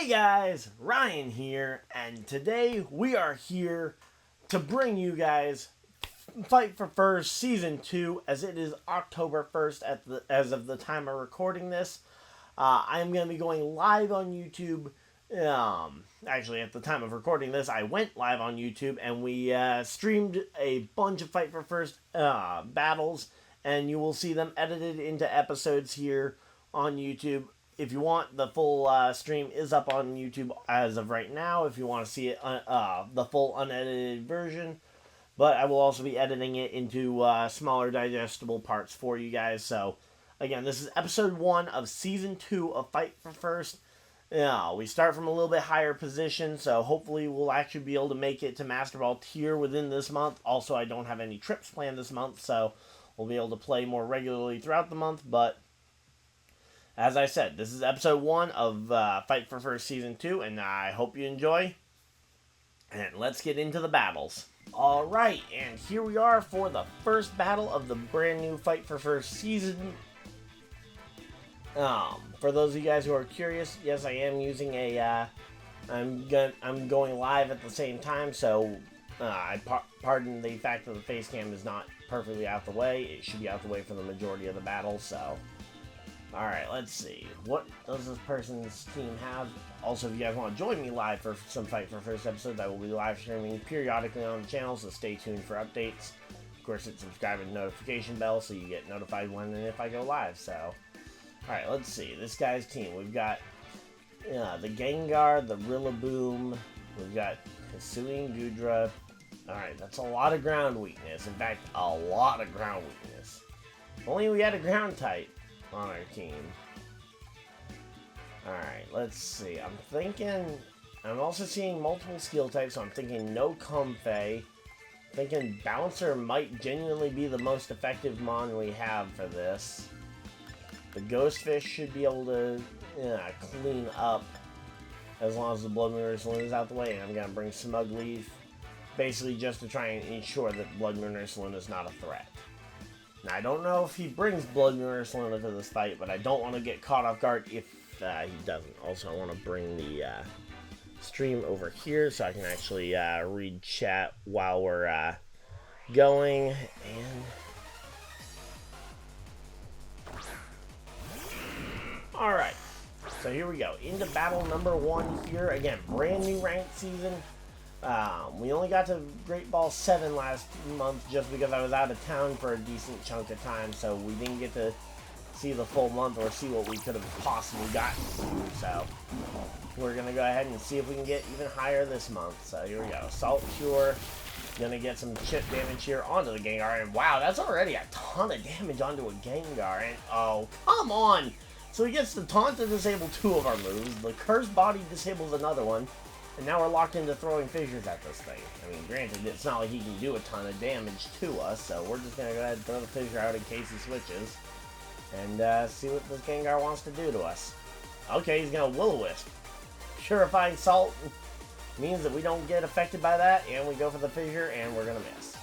Hey guys, Ryan here, and today we are here to bring you guys Fight for First Season 2, as it is October 1st as of the time of recording this. I am going to be going live on YouTube. Actually, at the time of recording this, I went live on YouTube, and we streamed a bunch of Fight for First battles, and you will see them edited into episodes here on YouTube. If you want, the full stream is up on YouTube as of right now, if you want to see it, the full unedited version. But I will also be editing it into smaller digestible parts for you guys. So, again, this is episode 1 of season 2 of Fight for First. We start from a little bit higher position, so hopefully we'll actually be able to make it to Master Ball tier within this month. Also, I don't have any trips planned this month, so we'll be able to play more regularly throughout the month. But as I said, this is episode 1 of Fight for First Season 2, and I hope you enjoy. And let's get into the battles. Alright, and here we are for the first battle of the brand new Fight for First Season. For those of you guys who are curious, yes, I am using a, I'm going live at the same time, so I pardon the fact that the face cam is not perfectly out the way. It should be out the way for the majority of the battle, so. Alright, let's see. What does this person's team have? Also, if you guys want to join me live for some Fight for First episodes, I will be live streaming periodically on the channel, so stay tuned for updates. Of course, hit subscribe and notification bell so you get notified when and if I go live, so. Alright, let's see. This guy's team. We've got the Gengar, the Rillaboom. We've got Hisui and Gudra. Alright, that's a lot of ground weakness. In fact, a lot of ground weakness. If only we had a ground type on our team. Alright, let's see. I'm also seeing multiple skill types, so I'm thinking no comfey. Thinking Bouncer might genuinely be the most effective mon we have for this. The Ghost Fish should be able to clean up as long as the Blood Moon Ursulina is out the way, and I'm going to bring Smug Leaf basically just to try and ensure that Blood Moon Ursulina is not a threat. Now, I don't know if he brings Blood Moon Ursulina to this fight, but I don't want to get caught off guard if he doesn't. Also, I want to bring the stream over here so I can actually read chat while we're going. And alright, so here we go. Into battle number 1 here. Again, brand new ranked season. We only got to Great Ball 7 last month just because I was out of town for a decent chunk of time, so we didn't get to see the full month or see what we could have possibly gotten to, so we're going to go ahead and see if we can get even higher this month. So here we go. Salt Cure, going to get some chip damage here onto the Gengar, and wow, that's already a ton of damage onto a Gengar, and oh, come on! So he gets the Taunt to disable 2 of our moves, the Curse Body disables another one, and now we're locked into throwing fissures at this thing. I mean, granted, it's not like he can do a ton of damage to us, so we're just going to go ahead and throw the fissure out in case he switches. And see what this Gengar wants to do to us. Okay, he's going to Will-O-Wisp. Purifying Salt means that we don't get affected by that, and we go for the fissure, and we're going to miss.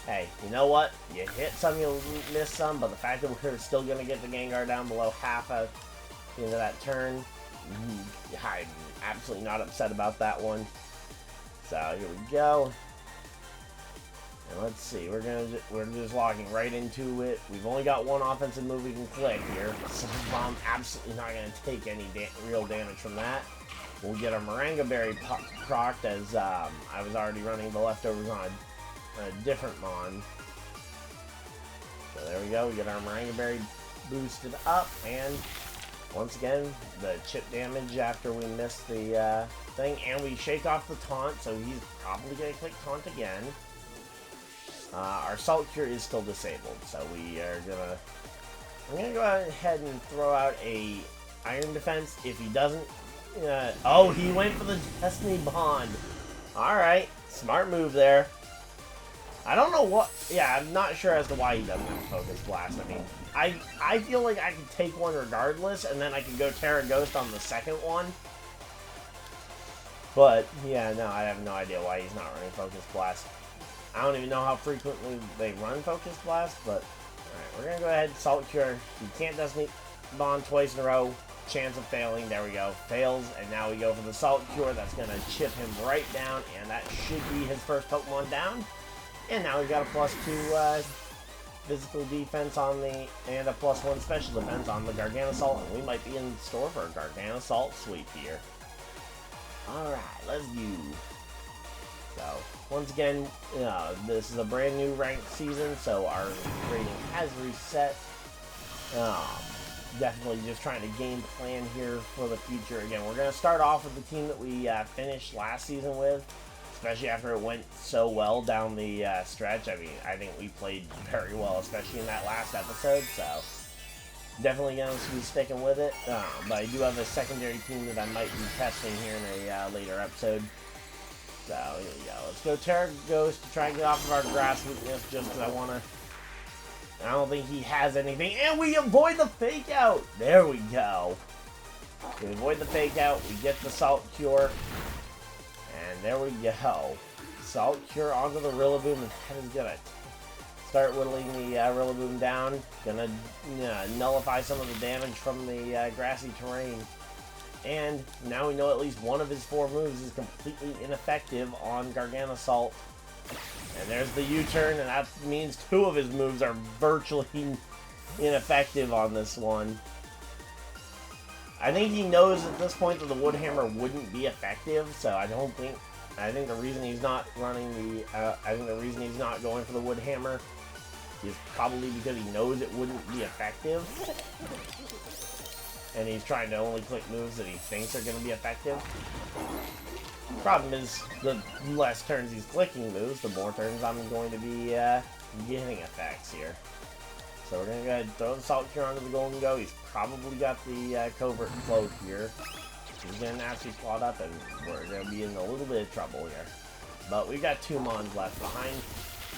Hey, you know what? You hit some, you'll miss some, but the fact that we're still going to get the Gengar down below half of the end of that turn, I'm absolutely not upset about that one. So here we go. And let's see, we're just logging right into it. We've only got one offensive move we can click here, so I'm absolutely not going to take any real damage from that. We'll get our Moringa Berry procced, as I was already running the leftovers on a different mon. So there we go, we get our Moringa Berry boosted up, and once again, the chip damage after we miss the thing, and we shake off the taunt, so he's probably going to click taunt again. Our Salt Cure is still disabled, so I'm going to go ahead and throw out a Iron Defense. If he doesn't, oh, he went for the Destiny Bond. Alright, smart move there. I don't know what, I'm not sure as to why he doesn't have Focus Blast. I mean, I feel like I could take one regardless, and then I could go Terra Ghost on the second one. But, yeah, no, I have no idea why he's not running Focus Blast. I don't even know how frequently they run Focus Blast, but alright, we're going to go ahead and Salt Cure. You can't Destiny Bond twice in a row. chance of failing. There we go. Fails, and now we go for the Salt Cure. That's going to chip him right down, and that should be his first Pokemon down. And now we've got a +2 physical defense on the, and a +1 special defense on the Gargnacl, and we might be in store for a Gargnacl sweep here. Alright, let's go. So, once again, this is a brand new ranked season, so our rating has reset. Definitely just trying to game plan here for the future. Again, we're going to start off with the team that we finished last season with, especially after it went so well down the stretch. I mean, I think we played very well, especially in that last episode, so definitely going to be sticking with it. But I do have a secondary team that I might be testing here in a later episode. So, here we go. Let's go Terra Ghost to try and get off of our grass weakness, just because I don't think he has anything. And we avoid the fake out! There we go. We avoid the fake out. We get the Salt Cure. And there we go. Salt Cure onto the Rillaboom, and that is going to start whittling the Rillaboom down. Going to nullify some of the damage from the grassy terrain. And now we know at least one of his 4 moves is completely ineffective on Gargnacl. And there's the U-turn, and that means 2 of his moves are virtually ineffective on this one. I think he knows at this point that the Wood Hammer wouldn't be effective, so I think the reason he's not running the reason he's not going for the Wood Hammer is probably because he knows it wouldn't be effective. And he's trying to only click moves that he thinks are going to be effective. Problem is, the less turns he's clicking moves, the more turns I'm going to be getting effects here. So we're going to go ahead and throw the Salt Cure onto the Golden Go. He's probably got the Covert Cloak here. He's going to naturally plot up, and we're going to be in a little bit of trouble here. But we've got 2 Mons left behind,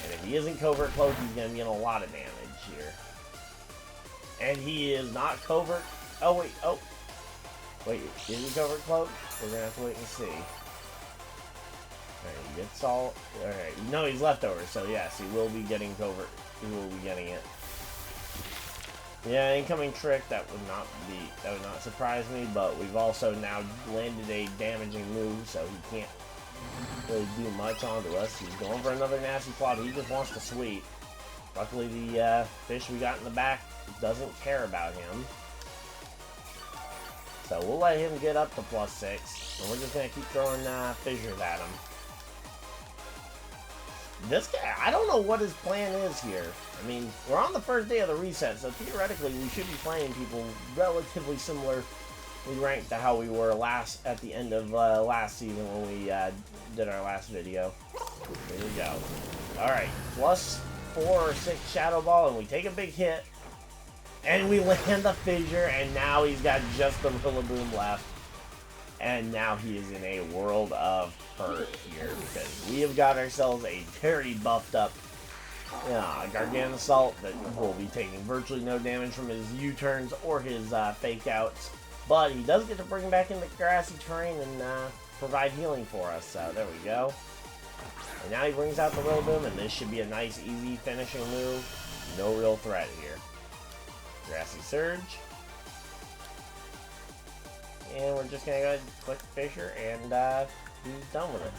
and if he isn't Covert Cloak, he's going to be in a lot of damage here. And he is not Covert. Oh, wait, Wait, is he Covert Cloak? We're going to have to wait and see. Alright, he gets all... Alright, no, he's leftover, so yes, he will be getting Covert. He will be getting it. Yeah, incoming trick, that would not surprise me, but we've also now landed a damaging move, so he can't really do much onto us. He's going for another nasty plot. He just wants to sweep. Luckily, the fish we got in the back doesn't care about him. So we'll let him get up to +6, and we're just going to keep throwing fissures at him. This guy, I don't know what his plan is here. I mean, we're on the first day of the reset, so theoretically we should be playing people relatively similarly ranked to how we were at the end of last season when we did our last video. Here we go. Alright, +4 or 6 Shadow Ball, and we take a big hit. And we land the fissure, and now he's got just the Rillaboom left. And now he is in a world of hurt here, because we have got ourselves a very buffed up Gargnacl that will be taking virtually no damage from his U-turns or his fake outs. But he does get to bring back in the grassy terrain and provide healing for us, so there we go. And now he brings out the Rillaboom, and this should be a nice, easy finishing move. No real threat here. Grassy Surge. And we're just going to go ahead and click Fissure, and he's done with it.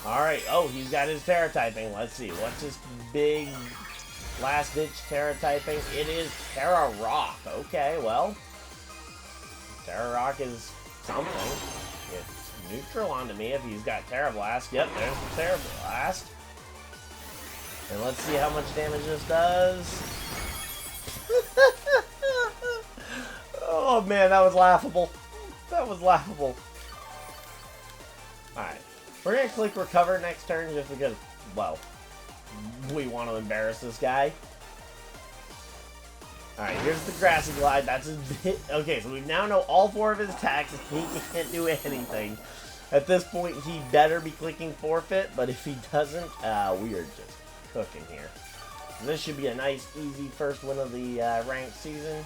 Alright, oh, he's got his Terra typing. Let's see, what's his big last-ditch Terra typing? It is Terra Rock. Okay, well, Terra Rock is something. It's neutral onto me if he's got Terra Blast. Yep, there's the Terra Blast. And let's see how much damage this does. Oh man, that was laughable. That was laughable. Alright. We're going to click Recover next turn just because, well, we want to embarrass this guy. Alright, here's the Grassy Glide. That's his bit. Okay, so we now know all 4 of his attacks. He can't do anything. At this point, he better be clicking Forfeit, but if he doesn't, we are just cooking here. This should be a nice, easy first win of the ranked season.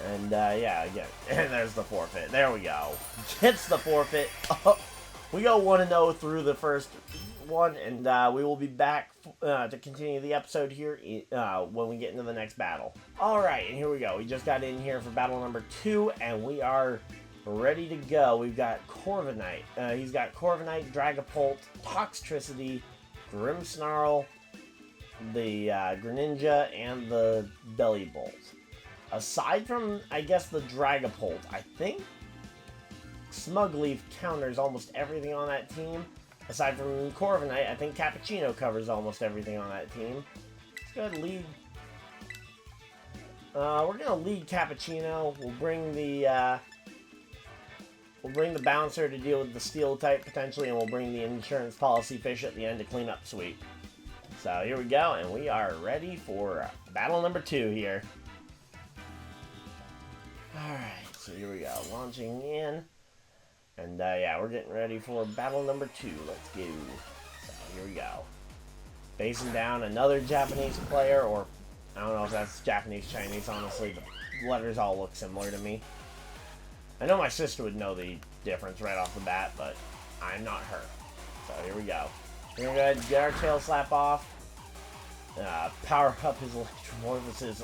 And, yeah, again, and there's the Forfeit. There we go. Gets the Forfeit. Oh, we go 1-0 through the first one, and we will be back to continue the episode here when we get into the next battle. Alright, and here we go. We just got in here for battle number 2, and we are ready to go. We've got Corviknight. He's got Corviknight, Dragapult, Toxtricity, Grimmsnarl, the Greninja, and the Bellibolt. Aside from, I guess, the Dragapult, I think Smugleaf counters almost everything on that team. Aside from Corviknight, I think Cappuccino covers almost everything on that team. Let's go ahead and lead. We're gonna lead Cappuccino. We'll bring the bouncer to deal with the steel type potentially, and we'll bring the insurance policy fish at the end to clean up sweep. So here we go, and we are ready for battle number 2 here. Alright, so here we go. Launching in. And yeah, we're getting ready for battle number 2. Let's go. So here we go. Facing down another Japanese player, or I don't know if that's Japanese, Chinese, honestly. The letters all look similar to me. I know my sister would know the difference right off the bat, but I'm not her. So here we go. We're gonna go ahead and get our tail slap off. Power up his electromorphosis.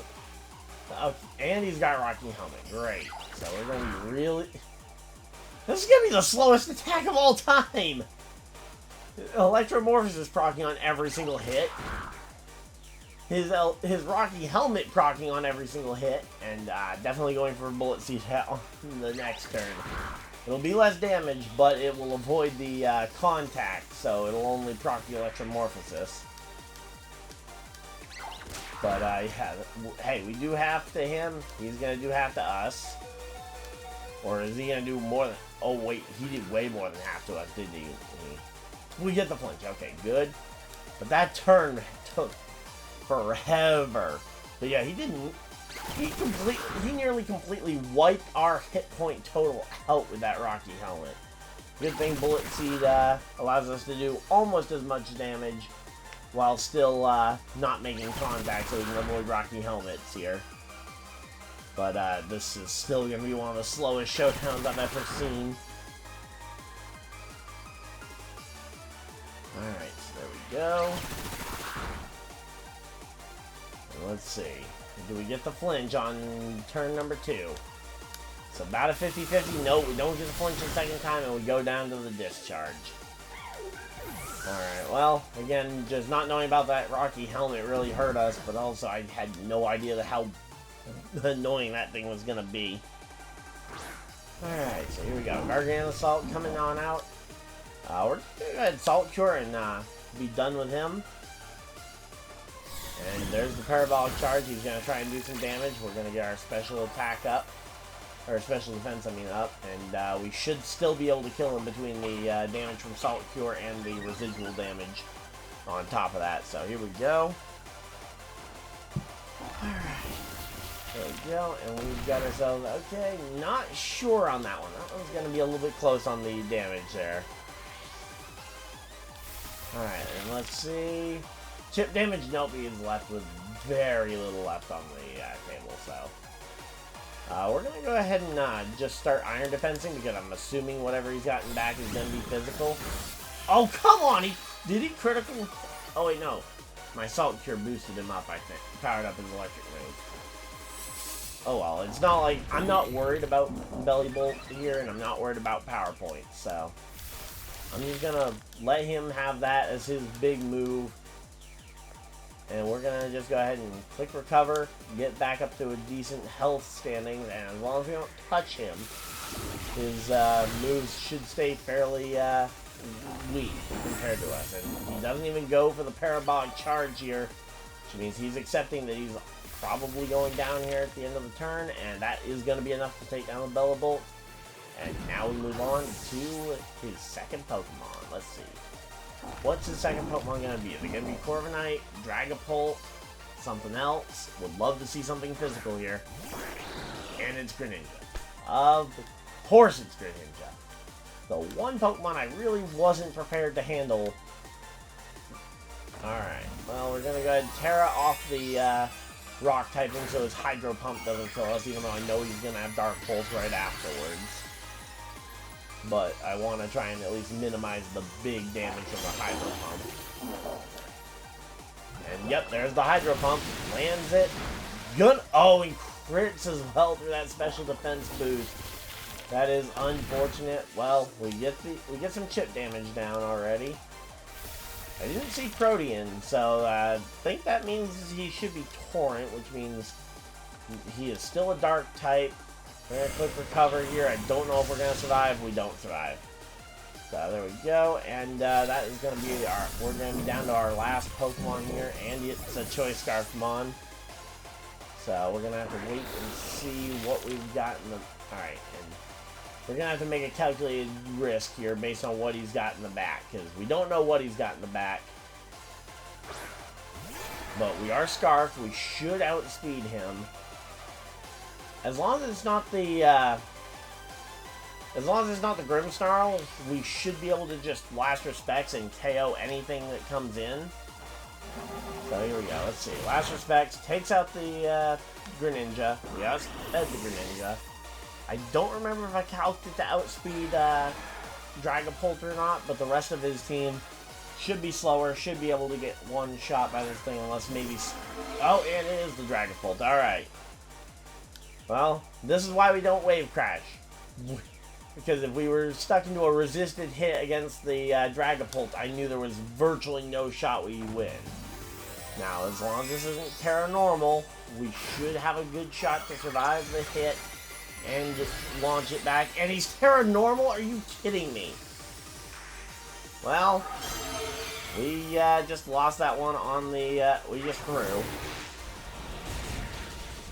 And he's got Rocky Helmet. Great. So we're gonna be really... This is gonna be the slowest attack of all time! Electromorphosis proccing on every single hit. His Rocky Helmet proccing on every single hit. And definitely going for a Bullet Seed on the next turn. It'll be less damage, but it will avoid the contact, so it'll only proc the Electromorphosis. But yeah, hey, we do half to him. He's gonna do half to us. Or is he gonna do more than... Oh wait, he did way more than half to us, didn't he? We get the flinch. Okay, good. But that turn took forever. But yeah, he didn't... He nearly completely wiped our hit point total out with that Rocky Helmet. Good thing Bullet Seed allows us to do almost as much damage while still not making contact, so we can avoid Rocky Helmets here. But this is still going to be one of the slowest showdowns I've ever seen. Alright, so there we go. And let's see. Do we get the flinch on turn number 2? It's about a 50-50. No, we don't get the flinch the second time, and we go down to the discharge. Alright, well, again, just not knowing about that Rocky Helmet really hurt us, but also I had no idea how annoying that thing was gonna be. Alright, so here we go. Gargnacl Assault coming on out. We're gonna go ahead and Salt Cure and be done with him. And there's the Parabolic Charge. He's gonna try and do some damage. We're gonna get our special attack up. Or special defense, I mean, up. And we should still be able to kill him between the damage from Salt Cure and the residual damage on top of that. So here we go. Alright. There we go, and we've got ourselves, okay, not sure on that one. That one's going to be a little bit close on the damage there. Alright, and let's see. Chip damage, nope, he's left with very little left on the table, so. We're going to go ahead and just start Iron Defensing, because I'm assuming whatever he's gotten back is going to be physical. Oh, come on! Did he critical? Oh, wait, no. My Salt Cure boosted him up, I think. Powered up his electric move. Oh well, it's not like, I'm not worried about Bellibolt here, and I'm not worried about PowerPoint, so I'm just gonna let him have that as his big move, and we're gonna just go ahead and click recover, get back up to a decent health standing, and as long as we don't touch him, his moves should stay fairly weak compared to us, and he doesn't even go for the Parabolic Charge here, which means he's accepting that he's probably going down here at the end of the turn, and that is going to be enough to take down the Bellibolt. And now we move on to his second Pokemon. Let's see. What's his second Pokemon going to be? Is it going to be Corviknight, Dragapult, something else? Would love to see something physical here. And it's Greninja. Of course it's Greninja. The one Pokemon I really wasn't prepared to handle. Alright, well, we're going to go ahead and Terra off the rock typing so his Hydro Pump doesn't kill us, even though I know he's going to have Dark Pulse right afterwards. but I want to try and at least minimize the big damage from the Hydro Pump. And yep, there's the Hydro Pump. Lands it. Good. Oh, he crits as well through that special defense boost. That is unfortunate. Well, we get some chip damage down already. I didn't see Protean, so I think that means he should be Torrent, which means he is still a Dark type. We're going to click Recover here. I don't know if we're going to survive. We don't survive. So there we go, and that is going to be we're going to be down to our last Pokemon here, and it's a Choice Scarfmon. So we're going to have to wait and see what we've got in the... Alright, and we're going to have to make a calculated risk here based on what he's got in the back, because we don't know what he's got in the back. But we are Scarfed. We should outspeed him. As long as it's not the... As long as it's not the Grimmsnarl, we should be able to just Last Respects and KO anything that comes in. So here we go. Let's see. Last Respects takes out the Greninja. Yes, fed the Greninja. I don't remember if I calculated it to outspeed Dragapult or not, but the rest of his team should be slower, should be able to get one shot by this thing unless maybe... Oh, it is the Dragapult. Alright. Well, this is why we don't Wave Crash. Because if we were stuck into a resisted hit against the Dragapult, I knew there was virtually no shot we'd win. Now, as long as this isn't Terra Normal, we should have a good shot to survive the hit and just launch it back. And he's Terra Normal? Are you kidding me? Well, we just lost that one on the... we just threw.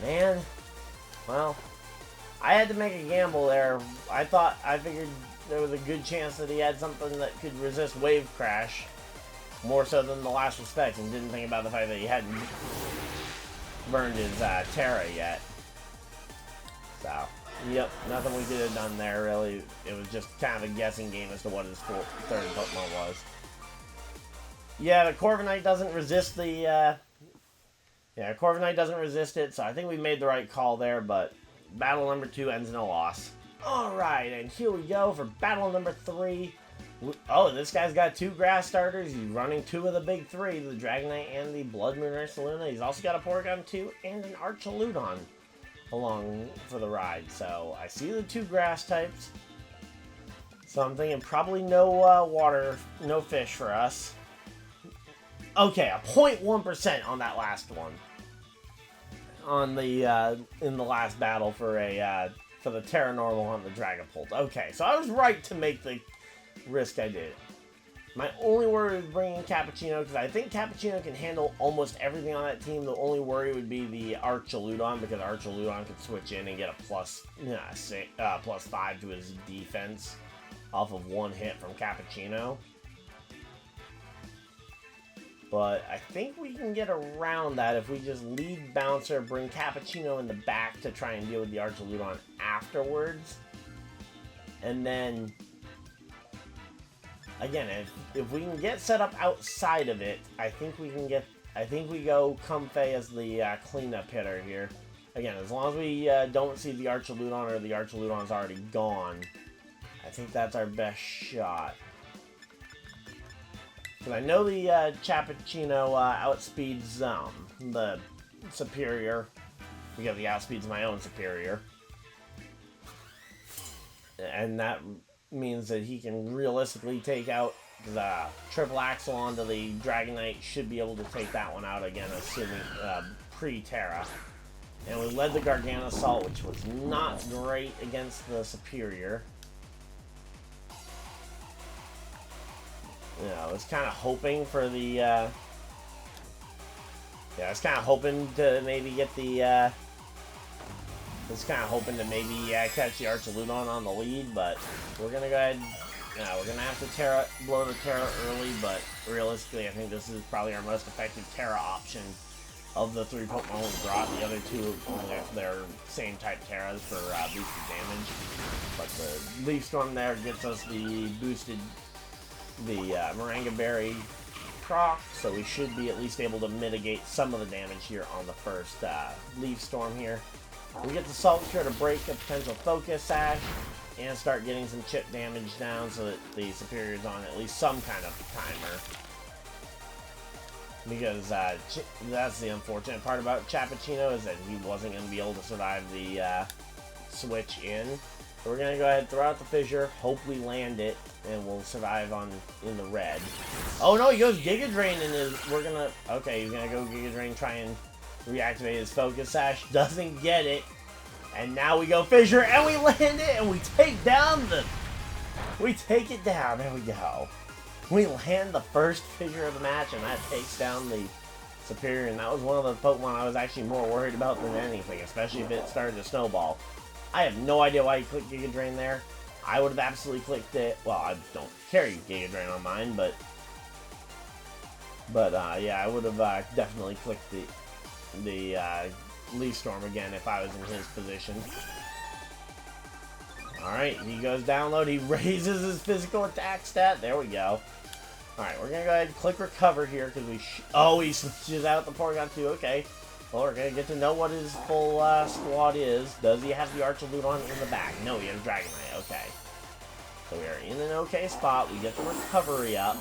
Man, well... I had to make a gamble there. I figured there was a good chance that he had something that could resist Wave Crash more so than the Last Respect, and didn't think about the fact that he hadn't burned his Terra yet. So, yep, nothing we could have done there, really. It was just kind of a guessing game as to what his third Pokemon was. Yeah, the Corviknight doesn't resist the... Yeah, Corviknight doesn't resist it, so I think we made the right call there, but... Battle number 2 ends in a loss. Alright, and here we go for battle number 3. Oh, this guy's got 2 grass starters. He's running 2 of the big 3, the Dragonite and the Blood Moon Ursaluna. He's also got a Porygon 2 and an Archaludon along for the ride. So, I see the 2 grass types. So I'm thinking probably no water, no fish for us. Okay, a 0.1% on that last one. On the in the last battle for the Terra Normal on the Dragapult. Okay, so I was right to make the risk I did. My only worry was bringing Cappuccino, because I think Cappuccino can handle almost everything on that team. The only worry would be the Archaludon, because Archaludon could switch in and get a plus 5 to his defense off of one hit from Cappuccino. But I think we can get around that if we just lead Bouncer, bring Cappuccino in the back to try and deal with the Archaludon afterwards. And then, again, if we can get set up outside of it, I think we go Comfey as the cleanup hitter here. Again, as long as we don't see the Archaludon or the Archaludon's already gone, I think that's our best shot. Because I know the Cappuccino outspeeds the Serperior, because he outspeeds my own Serperior. And that means that he can realistically take out the Triple Axle onto the Dragonite. Should be able to take that one out again, assuming pre-Terra. And we led the Gargnacl, which was not great against the Serperior. You know, I was kind of hoping for the, I was kind of hoping to maybe get the, catch the Archaludon on the lead, but we're going to go ahead, we're going to have to blow the Terra early, but realistically, I think this is probably our most effective Terra option of the 3 Pokemon we brought. The other 2, they're same type Terras for boosted damage, but the Leaf Storm there gets us the boosted Moringa Berry proc, so we should be at least able to mitigate some of the damage here on the first Leaf Storm here. We get the Salt Cure to break a potential Focus Sash, and start getting some chip damage down so that the Serperior's on at least some kind of timer. Because that's the unfortunate part about Ciccino, is that he wasn't going to be able to survive the switch in. So we're going to go ahead, throw out the fissure, hopefully land it, and we'll survive in the red. Oh no, he goes Giga Drain and we're going to... Okay, he's going to go Giga Drain, try and reactivate his Focus Sash. Doesn't get it. And now we go fissure, and we land it, and we take down the... We take it down. There we go. We land the first fissure of the match, and that takes down the Serperior, and that was one of the Pokemon I was actually more worried about than anything, especially if it started to snowball. I have no idea why you clicked Giga Drain there. I would have absolutely clicked it. Well, I don't carry Giga Drain on mine, but yeah, I would have definitely clicked the Leaf Storm again if I was in his position. Alright, he goes download, he raises his physical attack stat. There we go. Alright, we're gonna go ahead and click recover here because he switches out the Porygon 2. Okay. Well, we're gonna get to know what his full squad is. Does he have the Archiludon in the back? No, he has Dragonite. Okay. So we are in an okay spot. We get the recovery up.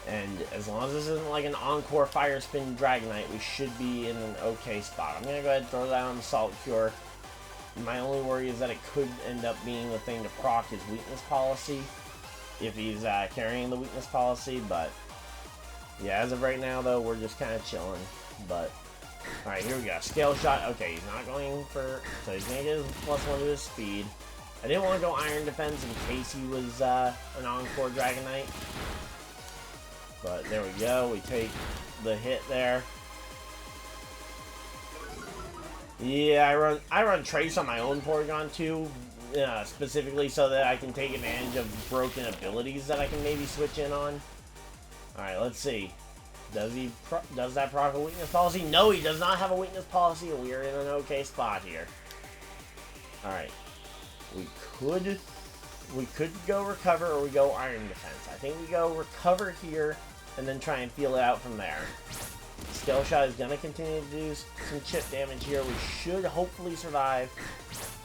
And as long as this isn't like an Encore Fire Spin Dragonite, we should be in an okay spot. I'm gonna go ahead and throw that on the Salt Cure. My only worry is that it could end up being the thing to proc his weakness policy if he's carrying the weakness policy, but yeah, as of right now though, we're just kind of chilling. But alright, here we go. Scale Shot. Okay, he's not going for, so he's gonna get his +1 to his speed. I didn't want to go Iron Defense in case he was an Encore Dragonite, but there we go. We take the hit there. Yeah, I run Trace on my own Porygon too, specifically so that I can take advantage of broken abilities that I can maybe switch in on. All right, let's see. Does that proc a weakness policy? No, he does not have a weakness policy, and we are in an okay spot here. All right, we could go recover or we go Iron Defense. I think we go recover here and then try and feel it out from there. Scale Shot is going to continue to do some chip damage here. We should hopefully survive.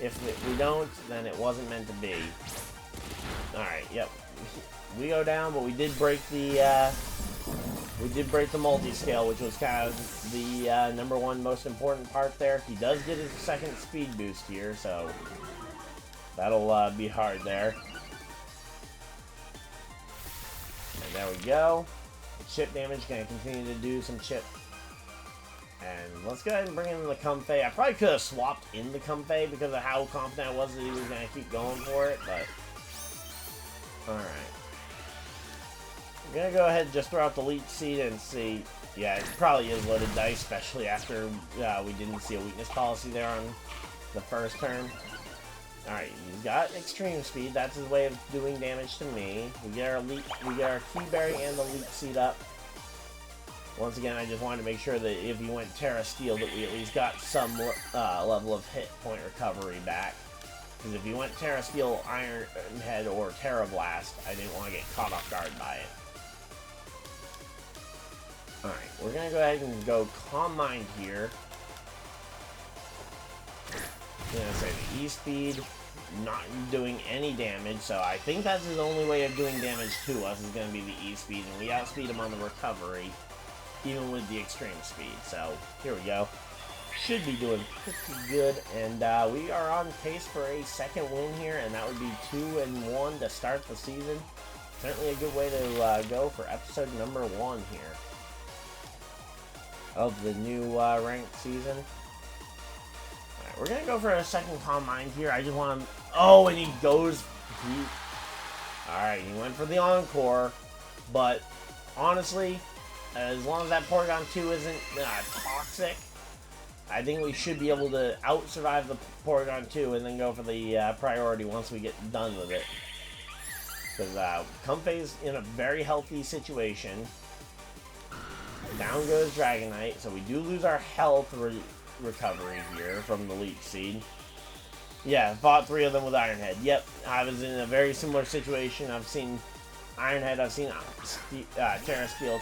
If we don't, then it wasn't meant to be. Alright, yep. We go down, but we did break the multi-scale, which was kind of the #1 most important part there. He does get his second speed boost here, so that'll be hard there. And there we go. Chip damage, gonna continue to do some chip. And let's go ahead and bring in the Comfey. I probably could have swapped in the Comfey because of how confident I was that he was gonna keep going for it, but alright. I'm gonna go ahead and just throw out the Leech Seed and see. Yeah, it probably is loaded dice, especially after we didn't see a weakness policy there on the first turn. Alright, he's got extreme speed. That's his way of doing damage to me. We get our Key Berry and the Leech Seed up. Once again, I just wanted to make sure that if he went Terra Steel, that we at least got some level of hit point recovery back. Because if he went Terra Steel, Iron Head, or Terra Blast, I didn't want to get caught off guard by it. Alright, we're going to go ahead and go Calm Mind here. I'm going to say the E-Speed, not doing any damage, so I think that's his only way of doing damage to us is going to be the E-Speed, and we outspeed him on the recovery, even with the extreme speed. So, here we go. Should be doing pretty good, and we are on pace for a second win here, and that would be 2-1 to start the season. Certainly a good way to go for episode #1 here of the new ranked season. Alright, we're gonna go for a second Calm Mind here. I just want him. Oh, and he goes. Alright, he went for the Encore, but honestly, as long as that Porygon 2 isn't toxic, I think we should be able to out-survive the Porygon 2 and then go for the priority once we get done with it. Because Comfey's in a very healthy situation. Down goes Dragonite, so we do lose our health recovery here from the Leech Seed. Yeah, fought 3 of them with Iron Head. Yep, I was in a very similar situation. I've seen Iron Head, I've seen Terra Steel,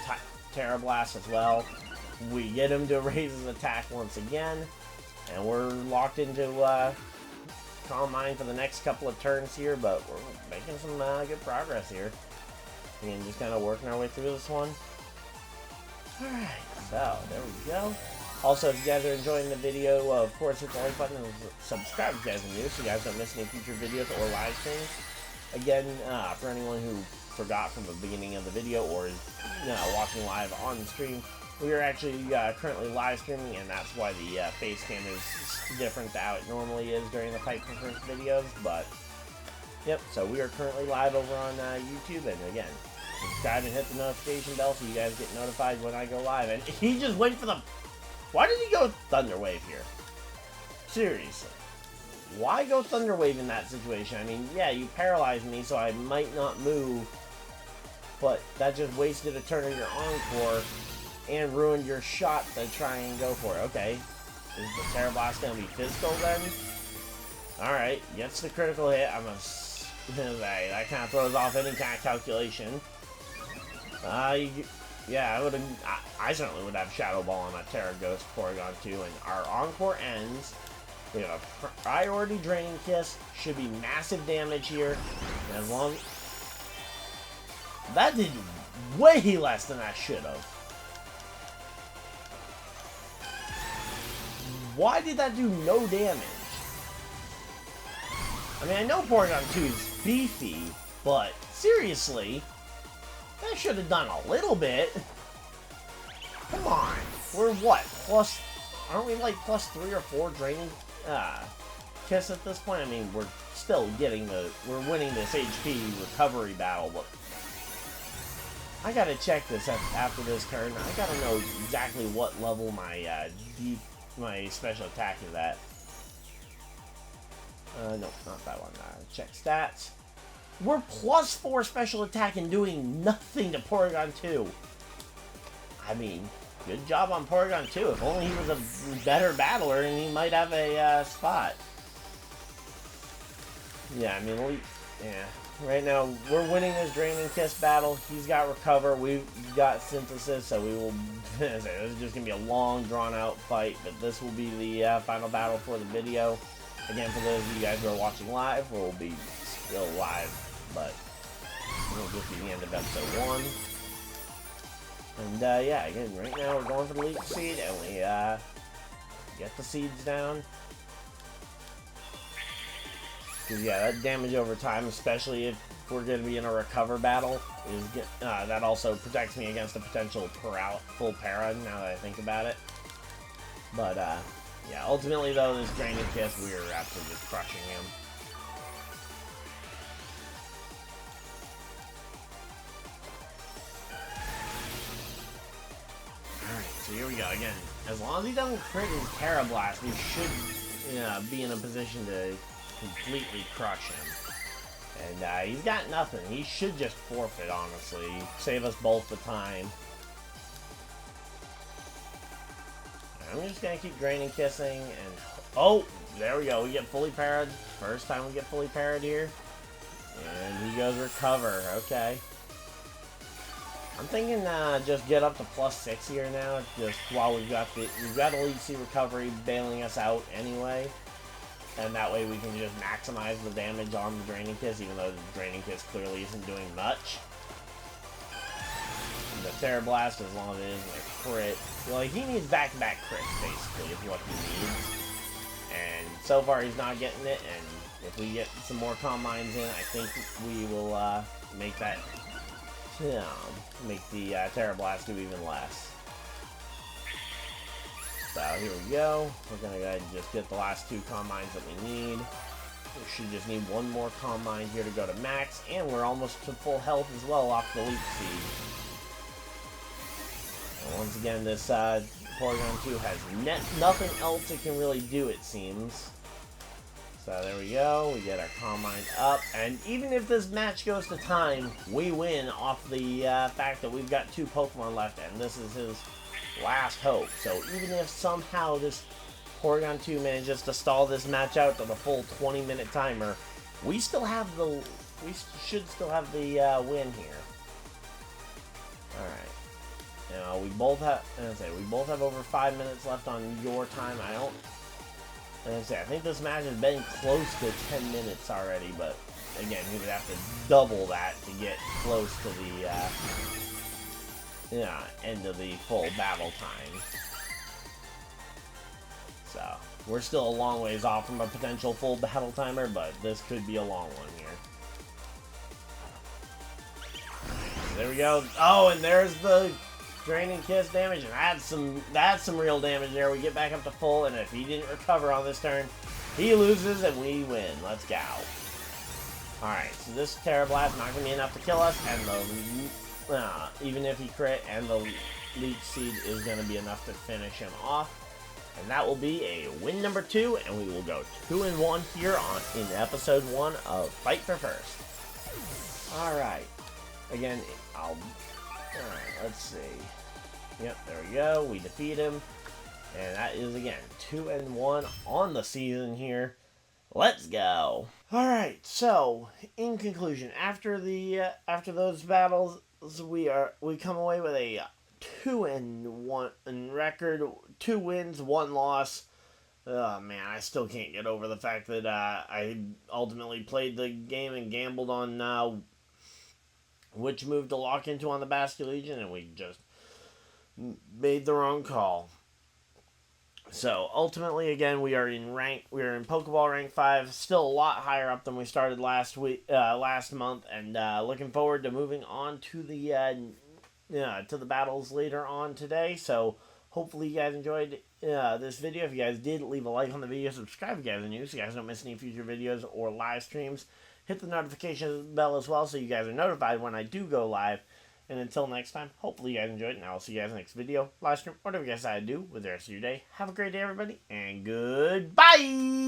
Terra Blast as well. We get him to raise his attack once again, and we're locked into Calm Mind for the next couple of turns here, but we're making some good progress here. And just kind of working our way through this one. Alright, so there we go. Also, if you guys are enjoying the video, of course, hit the like button and subscribe if you guys are new so you guys don't miss any future videos or live streams. Again, for anyone who forgot from the beginning of the video or is watching live on the stream, we are actually currently live streaming, and that's why the face cam is different than how it normally is during the Fight for First videos. But, yep, so we are currently live over on YouTube, and again, subscribe and hit the notification bell so you guys get notified when I go live. And he just went for the... Why did he go Thunder Wave here? Seriously. Why go Thunder Wave in that situation? I mean, yeah, you paralyzed me, so I might not move, but that just wasted a turn of your Encore and ruined your shot to try and go for it. Okay. Is the Terra Blast going to be physical then? Alright, gets the critical hit. I'm going to say, that kind of throws off any kind of calculation. Yeah, I certainly would have Shadow Ball on that Terra Ghost Porygon 2, and our Encore ends. We have a priority Draining Kiss. Should be massive damage here. And as long... That did way less than I should have. Why did that do no damage? I mean, I know Porygon 2 is beefy, but seriously, that should have done a little bit. Come on. We're what? Plus... Aren't we like plus 3 or 4 Draining Kiss at this point? I mean, we're still getting the... We're winning this HP recovery battle, but... I gotta check this after this turn. I gotta know exactly what level my special attack is at. No, not that one. Check stats. We're plus 4 special attack and doing nothing to Porygon 2. I mean, good job on Porygon 2. If only he was a better battler and he might have a spot. Yeah, I mean, yeah. Right now, we're winning this Draining Kiss battle. He's got Recover. We've got Synthesis, so we will... This is just going to be a long, drawn-out fight, but this will be the final battle for the video. Again, for those of you guys who are watching live, we'll be still live, but it'll just be the end of episode 1. And, yeah, again, right now we're going for the Leech Seed, and we get the seeds down. Because, yeah, that damage over time, especially if we're going to be in a Recover battle, is that also protects me against a potential full para, now that I think about it. But, yeah, ultimately, though, this Draining Kiss, we are absolutely just crushing him. Alright, so here we go. Again, as long as he doesn't crit his Terra Blast, we should be in a position to completely crush him. And he's got nothing. He should just forfeit, honestly. Save us both the time. I'm just gonna keep Draining Kissing and... Oh! There we go. We get fully parried. First time we get fully parried here. And he goes Recover. Okay. I'm thinking just get up to plus 6 here now. Just while we've got Elite Sea Recovery bailing us out anyway. And that way we can just maximize the damage on the Draining Kiss, even though the Draining Kiss clearly isn't doing much. The Terra Blast, as long as it isn't a crit. Like, he needs back-to-back crits, basically, is what he needs. And so far he's not getting it, and if we get some more Calm Minds in, I think we will make that, make the Terra Blast do even less. So here we go. We're going to go ahead and just get the last 2 Calm Minds that we need. We should just need 1 more Calm Mind here to go to max, and we're almost to full health as well off the Leech Seed. And once again, this Porygon 2 has nothing else it can really do, it seems. So there we go. We get our Calm Mind up, and even if this match goes to time, we win off the fact that we've got 2 Pokemon left, and this is his last hope. So even if somehow this Porygon 2 manages to stall this match out to the full 20-minute timer, we should still have the win here. All right. Now we both have over 5 minutes left on your time. And I think this match has been close to 10 minutes already, but again, he would have to double that to get close to the end of the full battle time. So, we're still a long ways off from a potential full battle timer, but this could be a long one here. There we go. Oh, and there's the draining kiss damage, and that's some real damage there. We get back up to full, and if he didn't recover on this turn, he loses and we win. Let's go. Alright, so this Terra Blast not going to be enough to kill us, and the even if he crit, and the Leech Seed is going to be enough to finish him off. And that will be a win number 2, and we will go 2-1 here in episode 1 of Fight for First. Alright. Again, alright, let's see. Yep, there we go. We defeat him. And that is, again, 2-1 on the season here. Let's go. Alright, so, in conclusion, after those battles, we come away with a 2-1 in record, 2 wins, 1 loss. Oh man, I still can't get over the fact that I ultimately played the game and gambled on which move to lock into on the basculegion, and we just made the wrong call. So ultimately, again, we are in Pokeball rank 5, still a lot higher up than we started last month, and looking forward to moving on to the battles later on today. So hopefully you guys enjoyed this video. If you guys did, leave a like on the video, subscribe if you guys are new so you guys don't miss any future videos or live streams. Hit the notification bell as well so you guys are notified when I do go live. And until next time, hopefully you guys enjoyed, and I will see you guys next video, live stream, whatever you guys decide to do with the rest of your day. Have a great day, everybody, and goodbye!